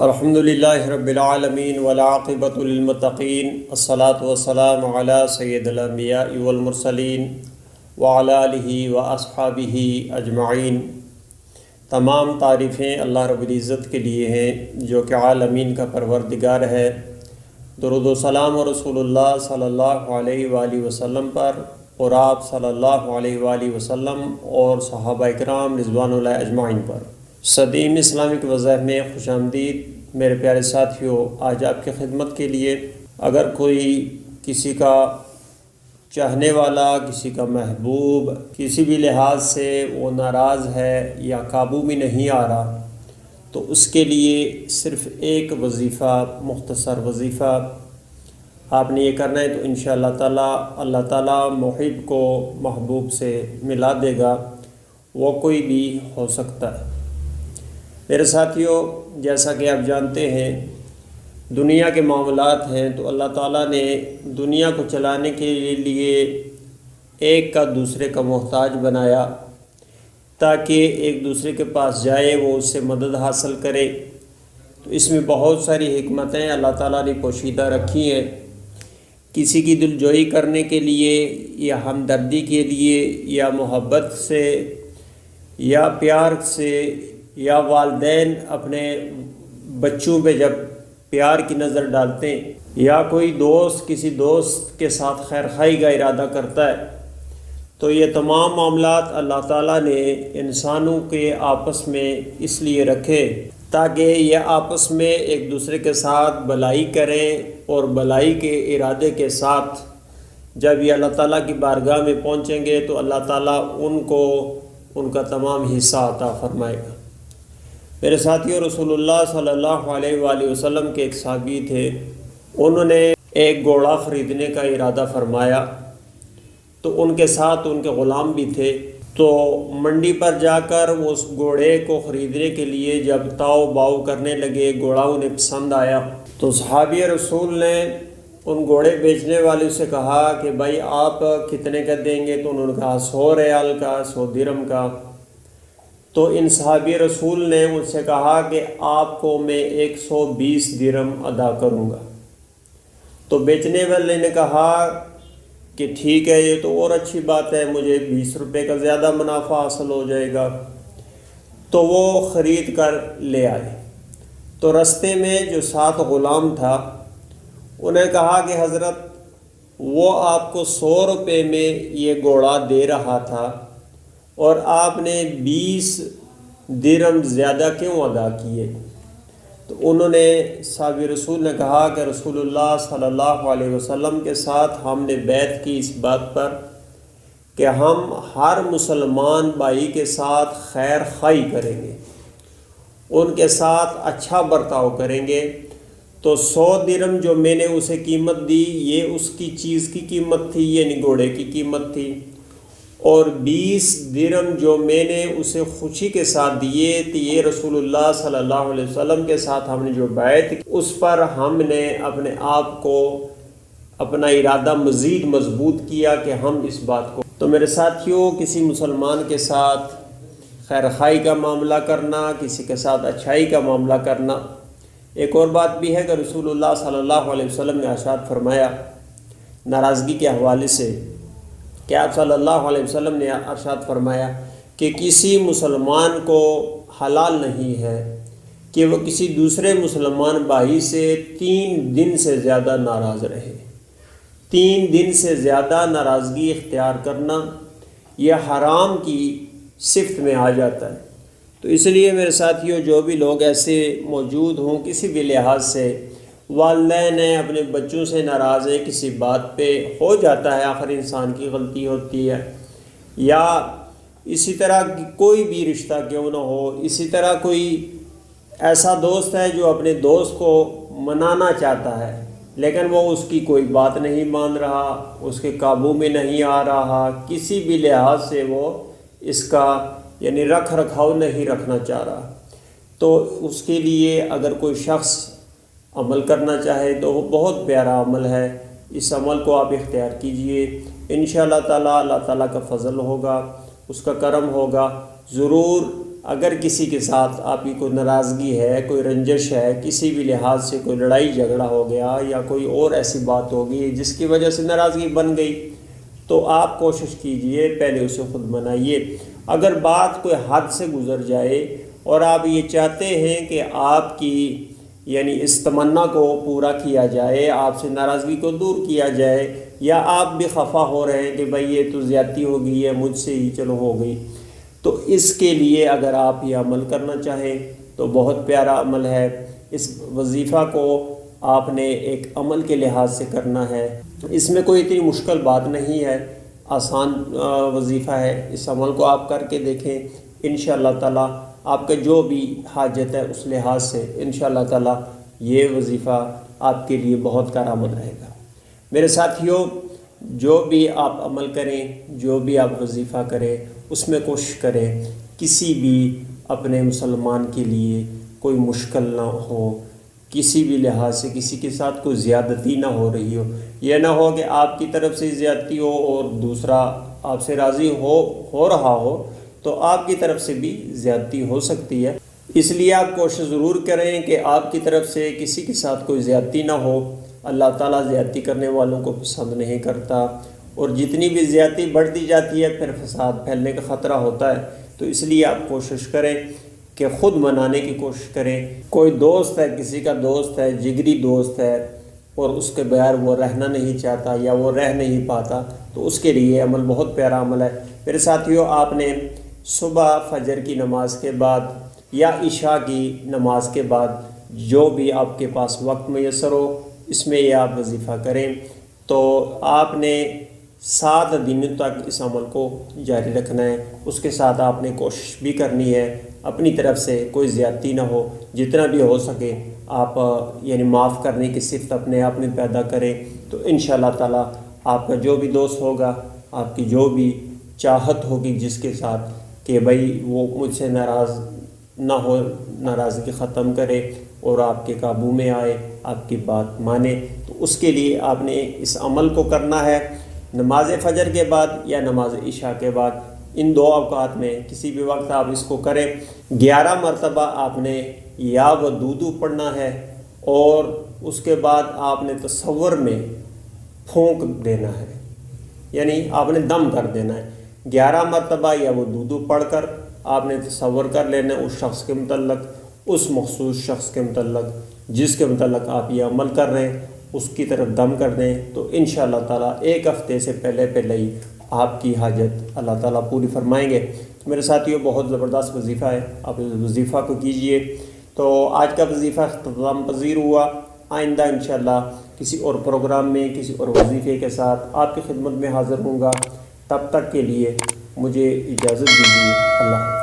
الحمدللہ رب العالمین والعاقبۃ للمتقین الصلاۃ والسلام علی سید الانبیاء والمرسلین وعلی آلہ واصحابہ اجمعین۔ تمام تعریفیں اللہ رب العزت کے لیے ہیں جو کہ عالمین کا پروردگار ہے۔ درود و سلام و رسول اللہ صلی اللہ علیہ وآلہ وسلم پر اور آپ صلی اللہ علیہ وآلہ وسلم اور صحابہ کرام رضوان اللہ اجمعین پر۔ صدیم اسلامک وظائف میں خوش آمدید میرے پیارے ساتھیوں۔ آج آپ کی خدمت کے لیے اگر کوئی کسی کا چاہنے والا، کسی کا محبوب کسی بھی لحاظ سے وہ ناراض ہے یا قابو میں نہیں آ رہا، تو اس کے لیے صرف ایک وظیفہ، مختصر وظیفہ آپ نے یہ کرنا ہے، تو انشاءاللہ تعالی اللہ تعالیٰ محب کو محبوب سے ملا دے گا، وہ کوئی بھی ہو سکتا ہے۔ میرے ساتھیوں، جیسا کہ آپ جانتے ہیں دنیا کے معاملات ہیں، تو اللہ تعالیٰ نے دنیا کو چلانے کے لیے ایک کا دوسرے کا محتاج بنایا تاکہ ایک دوسرے کے پاس جائے، وہ اس سے مدد حاصل کرے۔ تو اس میں بہت ساری حکمتیں اللہ تعالیٰ نے پوشیدہ رکھی ہیں، کسی کی دلجوئی کرنے کے لیے یا ہمدردی کے لیے یا محبت سے یا پیار سے، یا والدین اپنے بچوں پہ جب پیار کی نظر ڈالتے ہیں، یا کوئی دوست کسی دوست کے ساتھ خیر خواہی کا ارادہ کرتا ہے، تو یہ تمام معاملات اللہ تعالیٰ نے انسانوں کے آپس میں اس لیے رکھے تاکہ یہ آپس میں ایک دوسرے کے ساتھ بھلائی کریں، اور بھلائی کے ارادے کے ساتھ جب یہ اللہ تعالیٰ کی بارگاہ میں پہنچیں گے تو اللہ تعالیٰ ان کو ان کا تمام حصہ عطا فرمائے گا۔ میرے ساتھیوں، رسول اللہ صلی اللہ علیہ وآلہ وسلم کے ایک صحابی تھے، انہوں نے ایک گھوڑا خریدنے کا ارادہ فرمایا، تو ان کے ساتھ ان کے غلام بھی تھے، تو منڈی پر جا کر وہ اس گھوڑے کو خریدنے کے لیے جب تاؤ باؤ کرنے لگے، گھوڑا انہیں پسند آیا، تو صحابی رسول نے ان گھوڑے بیچنے والے سے کہا کہ بھائی آپ کتنے کا دیں گے؟ تو انہوں نے کہا 100 ریال کا، 100 درہم کا۔ تو ان صحابی رسول نے ان سے کہا کہ آپ کو میں 120 درہم ادا کروں گا۔ تو بیچنے والے نے کہا کہ ٹھیک ہے، یہ تو اور اچھی بات ہے، مجھے 20 روپے کا زیادہ منافع حاصل ہو جائے گا۔ تو وہ خرید کر لے آئے۔ تو رستے میں جو ساتھ غلام تھا، انہیں کہا کہ حضرت وہ آپ کو 100 روپے میں یہ گھوڑا دے رہا تھا اور آپ نے 20 درہم زیادہ کیوں ادا کیے؟ تو انہوں نے صحابی رسول نے کہا کہ رسول اللہ صلی اللہ علیہ وسلم کے ساتھ ہم نے بیعت کی اس بات پر کہ ہم ہر مسلمان بھائی کے ساتھ خیر خواہی کریں گے، ان کے ساتھ اچھا برتاؤ کریں گے۔ تو 100 درہم جو میں نے اسے قیمت دی، یہ اس کی چیز کی قیمت تھی، یعنی گھوڑے کی قیمت تھی، اور 20 درہم جو میں نے اسے خوشی کے ساتھ دیے تو یہ رسول اللہ صلی اللہ علیہ وسلم کے ساتھ ہم نے جو بیعت کی اس پر ہم نے اپنے آپ کو، اپنا ارادہ مزید مضبوط کیا کہ ہم اس بات کو۔ تو میرے ساتھیوں، کسی مسلمان کے ساتھ خیر خواہی کا معاملہ کرنا، کسی کے ساتھ اچھائی کا معاملہ کرنا۔ ایک اور بات بھی ہے کہ رسول اللہ صلی اللہ علیہ وسلم نے ارشاد فرمایا ناراضگی کے حوالے سے کہ آپ صلی اللہ علیہ وسلم نے ارشاد فرمایا کہ کسی مسلمان کو حلال نہیں ہے کہ وہ کسی دوسرے مسلمان بھائی سے 3 دن سے زیادہ ناراض رہے۔ 3 دن سے زیادہ ناراضگی اختیار کرنا یہ حرام کی صفت میں آ جاتا ہے۔ تو اس لیے میرے ساتھیوں، جو بھی لوگ ایسے موجود ہوں کسی بھی لحاظ سے، والدین ہیں اپنے بچوں سے ناراض ہیں کسی بات پہ، ہو جاتا ہے، آخر انسان کی غلطی ہوتی ہے، یا اسی طرح کی کوئی بھی رشتہ کیوں نہ ہو، اسی طرح کوئی ایسا دوست ہے جو اپنے دوست کو منانا چاہتا ہے لیکن وہ اس کی کوئی بات نہیں مان رہا، اس کے قابو میں نہیں آ رہا، کسی بھی لحاظ سے وہ اس کا یعنی رکھ رکھاؤ نہیں رکھنا چاہ رہا، تو اس کے لیے اگر کوئی شخص عمل کرنا چاہے تو وہ بہت پیارا عمل ہے، اس عمل کو آپ اختیار کیجئے، انشاءاللہ تعالی اللہ تعالیٰ کا فضل ہوگا، اس کا کرم ہوگا، ضرور اگر کسی کے ساتھ آپ کی کوئی ناراضگی ہے، کوئی رنجش ہے، کسی بھی لحاظ سے کوئی لڑائی جھگڑا ہو گیا یا کوئی اور ایسی بات ہوگی جس کی وجہ سے ناراضگی بن گئی، تو آپ کوشش کیجئے پہلے اسے خود منائیے۔ اگر بات کوئی حد سے گزر جائے اور آپ یہ چاہتے ہیں کہ آپ کی یعنی اس تمنا کو پورا کیا جائے، آپ سے ناراضگی کو دور کیا جائے، یا آپ بھی خفا ہو رہے ہیں کہ بھئی یہ تو زیادتی ہو گئی ہے مجھ سے ہی، چلو ہو گئی، تو اس کے لیے اگر آپ یہ عمل کرنا چاہیں تو بہت پیارا عمل ہے۔ اس وظیفہ کو آپ نے ایک عمل کے لحاظ سے کرنا ہے، اس میں کوئی اتنی مشکل بات نہیں ہے، آسان وظیفہ ہے۔ اس عمل کو آپ کر کے دیکھیں، انشاءاللہ تعالیٰ آپ کا جو بھی حاجت ہے اس لحاظ سے انشاءاللہ تعالیٰ یہ وظیفہ آپ کے لیے بہت کارآمد رہے گا۔ میرے ساتھیوں، جو بھی آپ عمل کریں، جو بھی آپ وظیفہ کریں، اس میں کوشش کریں کسی بھی اپنے مسلمان کے لیے کوئی مشکل نہ ہو، کسی بھی لحاظ سے کسی کے ساتھ کوئی زیادتی نہ ہو رہی ہو۔ یہ نہ ہو کہ آپ کی طرف سے زیادتی ہو اور دوسرا آپ سے راضی ہو رہا ہو، تو آپ کی طرف سے بھی زیادتی ہو سکتی ہے۔ اس لیے آپ کوشش ضرور کریں کہ آپ کی طرف سے کسی کے ساتھ کوئی زیادتی نہ ہو۔ اللہ تعالیٰ زیادتی کرنے والوں کو پسند نہیں کرتا، اور جتنی بھی زیادتی بڑھتی جاتی ہے پھر فساد پھیلنے کا خطرہ ہوتا ہے۔ تو اس لیے آپ کوشش کریں کہ خود منانے کی کوشش کریں۔ کوئی دوست ہے، کسی کا دوست ہے، جگری دوست ہے، اور اس کے بغیر وہ رہنا نہیں چاہتا یا وہ رہ نہیں پاتا، تو اس کے لیے عمل بہت پیارا عمل ہے۔ میرے ساتھیوں، آپ نے صبح فجر کی نماز کے بعد یا عشاء کی نماز کے بعد جو بھی آپ کے پاس وقت میسر ہو، اس میں یہ آپ وظیفہ کریں۔ تو آپ نے 7 دنوں تک اس عمل کو جاری رکھنا ہے۔ اس کے ساتھ آپ نے کوشش بھی کرنی ہے اپنی طرف سے کوئی زیادتی نہ ہو، جتنا بھی ہو سکے آپ یعنی معاف کرنے کی صفت اپنے آپ میں پیدا کریں۔ تو انشاءاللہ تعالیٰ آپ کا جو بھی دوست ہوگا، آپ کی جو بھی چاہت ہوگی جس کے ساتھ کہ بھئی وہ مجھ سے ناراض نہ ہو، ناراضگی ختم کرے اور آپ کے قابو میں آئے، آپ کی بات مانے، تو اس کے لیے آپ نے اس عمل کو کرنا ہے۔ نماز فجر کے بعد یا نماز عشاء کے بعد، ان 2 اوقات میں کسی بھی وقت آپ اس کو کریں۔ 11 مرتبہ آپ نے یا ودودو پڑھنا ہے، اور اس کے بعد آپ نے تصور میں پھونک دینا ہے، یعنی آپ نے دم کر دینا ہے۔ 11 مرتبہ یا ودودو پڑھ کر آپ نے تصور کر لینا ہے اس شخص کے متعلق، اس مخصوص شخص کے متعلق جس کے متعلق آپ یہ عمل کر رہے ہیں، اس کی طرف دم کر دیں۔ تو انشاءاللہ تعالیٰ 1 ہفتے سے پہلے ہی آپ کی حاجت اللہ تعالیٰ پوری فرمائیں گے۔ میرے ساتھیوں، بہت زبردست وظیفہ ہے، آپ اس وظیفہ کو کیجئے۔ تو آج کا وظیفہ اختتام پذیر ہوا۔ آئندہ انشاءاللہ کسی اور پروگرام میں کسی اور وظیفے کے ساتھ آپ کی خدمت میں حاضر ہوں گا۔ تب تک کے لیے مجھے اجازت دیجیے۔ اللہ حافظ۔